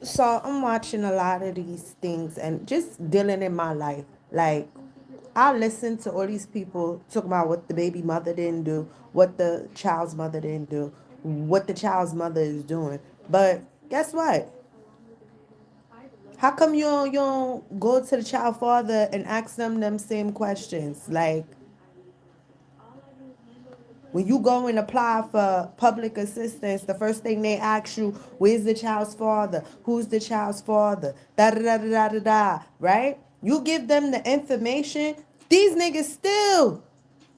So I'm watching a lot of these things and just dealing in my life. Like, I listen to all these people talk about what the baby mother didn't do, what the child's mother didn't do, what the child's mother is doing. But guess what? How come you don't go to the child father and ask them same questions? Like, when you go and apply for public assistance, the first thing they ask you, where's the child's father? Who's the child's father? Da da da da da da da. Right? You give them the information. These niggas still,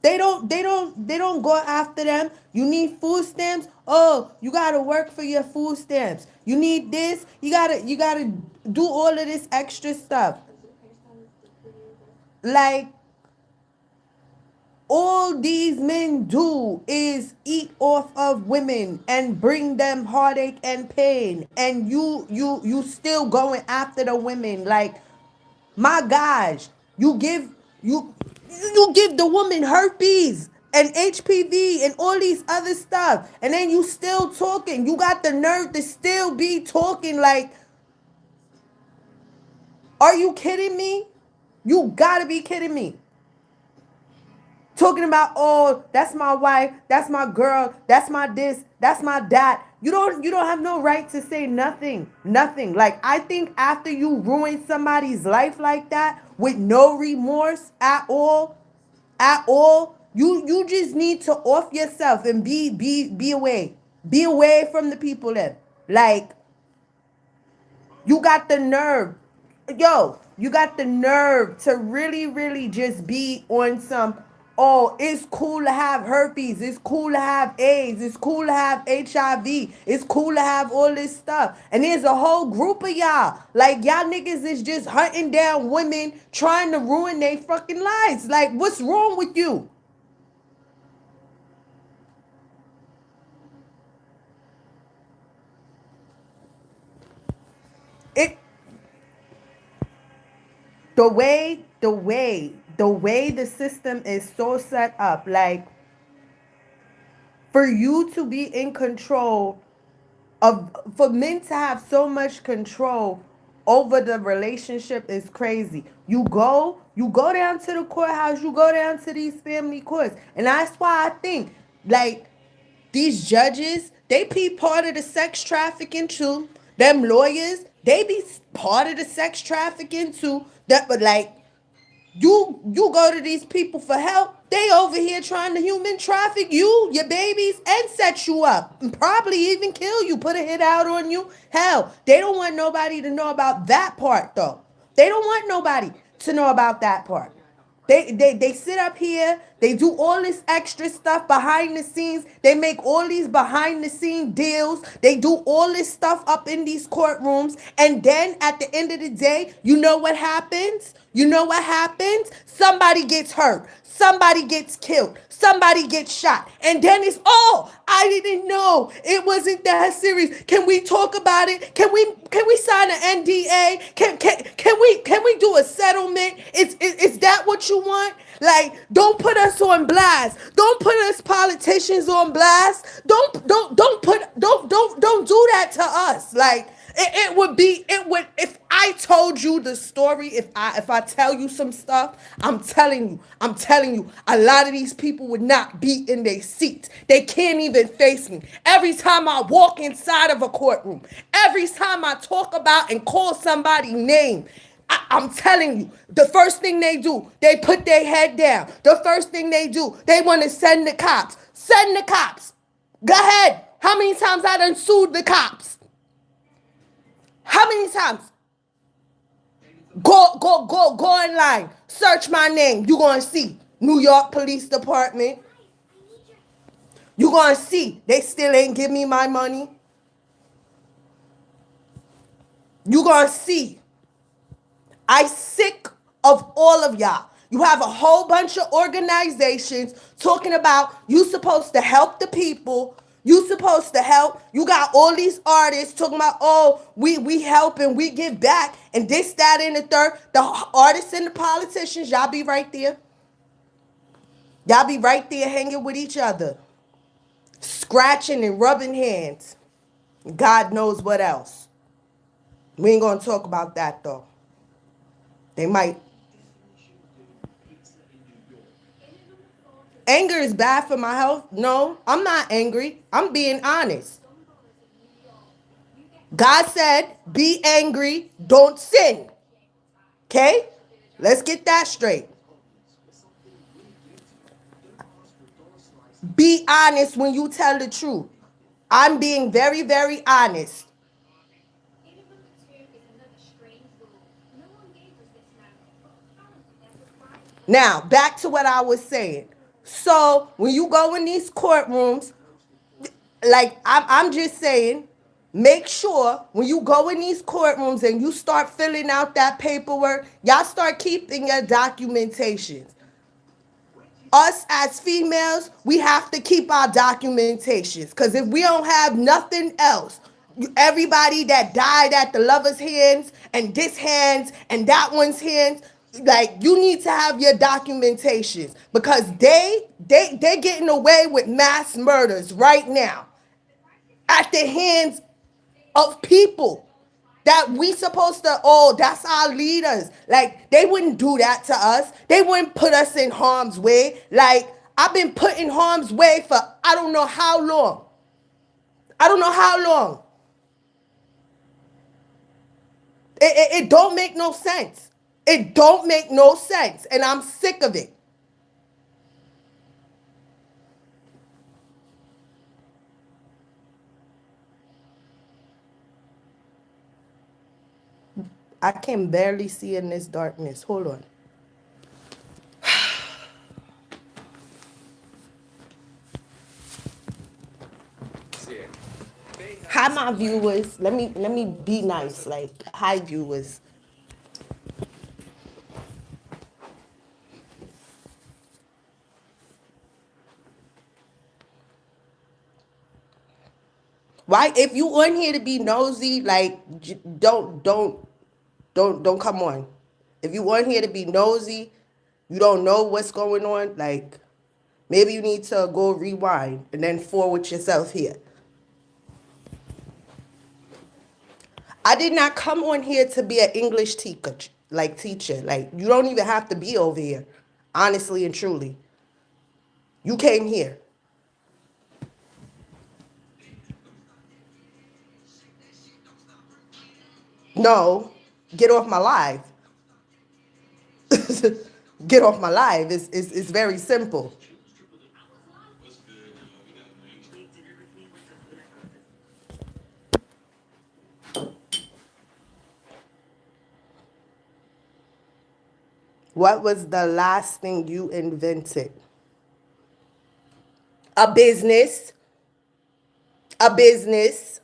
they don't go after them. You need food stamps. Oh, you gotta work for your food stamps. You need this. You gotta do all of this extra stuff. Like, all these men do is eat off of women and bring them heartache and pain, and you still going after the women. Like, my gosh, you give you give the woman herpes and HPV and all these other stuff, and then you still talking. You got the nerve to still be talking. Like, are you kidding me? You gotta be kidding me. Talking about, oh, that's my wife, that's my girl, that's my this, that's my that. You don't have no right to say nothing. Nothing. Like, I think after you ruin somebody's life like that with no remorse at all, you just need to off yourself and be away. Be away from the people there. Like, you got the nerve. Yo, you got the nerve to really, really just be on some, oh, it's cool to have herpes. It's cool to have AIDS. It's cool to have HIV. It's cool to have all this stuff. And there's a whole group of y'all. Like, y'all niggas is just hunting down women, trying to ruin their fucking lives. Like, what's wrong with you? It the way the system is so set up, like, for you to be in control of, for men to have so much control over the relationship is crazy. You go down to the courthouse, you go down to these family courts, and that's why I think, like, these judges, they be part of the sex trafficking too. Them lawyers, they be part of the sex trafficking too. That, but like, you go to these people for help. They over here trying to human traffic you, your babies, and set you up. And probably even kill you, put a hit out on you. Hell, they don't want nobody to know about that part though. They don't want nobody to know about that part. They sit up here, they do all this extra stuff behind the scenes. They make all these behind the scene deals. They do all this stuff up in these courtrooms. And then at the end of the day, you know what happens? You know what happens? Somebody gets hurt. Somebody gets killed. Somebody gets shot. And then it's, oh, I didn't know. It wasn't that serious. Can we talk about it? Can we sign an NDA? Can we do a settlement? Is that what you want? Like, don't put us on blast. Don't put us politicians on blast. Don't do that to us. Like, it would if I told you the story, if I tell you some stuff, I'm telling you, a lot of these people would not be in their seats. They can't even face me. Every time I walk inside of a courtroom, every time I talk about and call somebody's name, I'm telling you, the first thing they do, they put their head down. The first thing they do, they want to send the cops. Send the cops. Go ahead. How many times I done sued the cops? How many times? Go online. Search my name. You gonna see New York Police Department. You gonna see they still ain't give me my money. You gonna see. I sick of all of y'all. You have a whole bunch of organizations talking about you supposed to help the people. You supposed to help. You got all these artists talking about, oh, we help and we give back and this, that, and the third. The artists and the politicians, y'all be right there. Y'all be right there hanging with each other, scratching and rubbing hands. God knows what else. We ain't gonna talk about that though. They might. Anger is bad for my health. No, I'm not angry. I'm being honest. God said, be angry, don't sin. Okay? Let's get that straight. Be honest when you tell the truth. I'm being very, very honest. Now, back to what I was saying. So, when you go in these courtrooms, like I'm just saying, make sure when you go in these courtrooms and you start filling out that paperwork, y'all start keeping your documentations. Us as females, we have to keep our documentations because if we don't have nothing else, everybody that died at the lover's hands and this hands and that one's hands, like you need to have your documentations because they're getting away with mass murders right now at the hands of people that we supposed to, oh, that's our leaders. Like, they wouldn't do that to us. They wouldn't put us in harm's way. Like, I've been put in harm's way for I don't know how long. I don't know how long. It don't make no sense. It don't make no sense. And I'm sick of it. I can barely see in this darkness. Hold on. Hi, my viewers. Let me be nice. Like, hi, viewers. Why? If you on here to be nosy, like, don't come on. If you on here to be nosy, you don't know what's going on. Like, maybe you need to go rewind and then forward yourself here. I did not come on here to be an English teacher. Like, you don't even have to be over here. Honestly and truly, you came here. No, get off my live. Get off my live. It's very simple. What was the last thing you invented? A business. A business.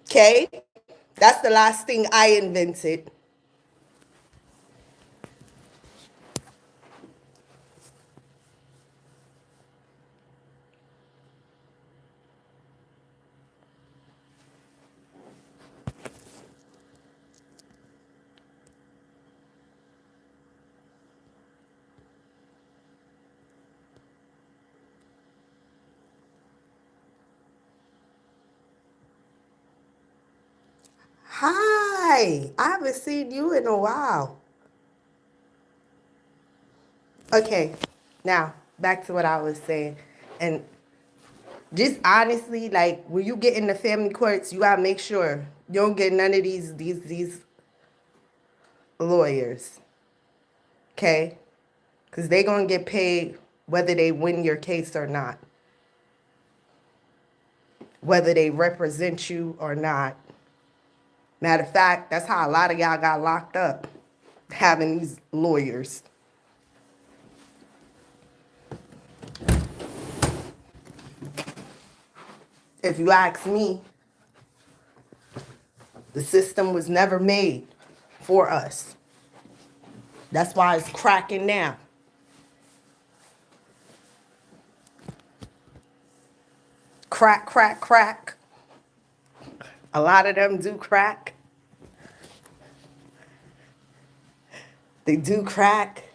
Okay? That's the last thing I invented. Hi. I haven't seen you in a while. Okay. Now, back to what I was saying. And just honestly, like when you get in the family courts, you gotta make sure you don't get none of these lawyers. Okay? Because they gonna get paid whether they win your case or not. Whether they represent you or not. Matter of fact, that's how a lot of y'all got locked up, having these lawyers. If you ask me, the system was never made for us. That's why it's cracking now. Crack, crack, crack. A lot of them do crack. They do crack.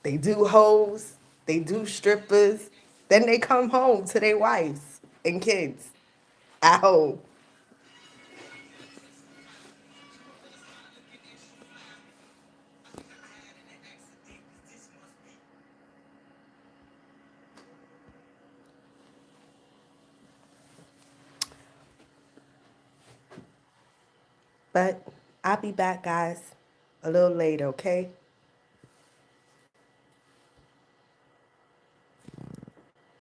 They do hoes. They do strippers. Then they come home to their wives and kids at home. But I'll be back, guys, a little later, okay?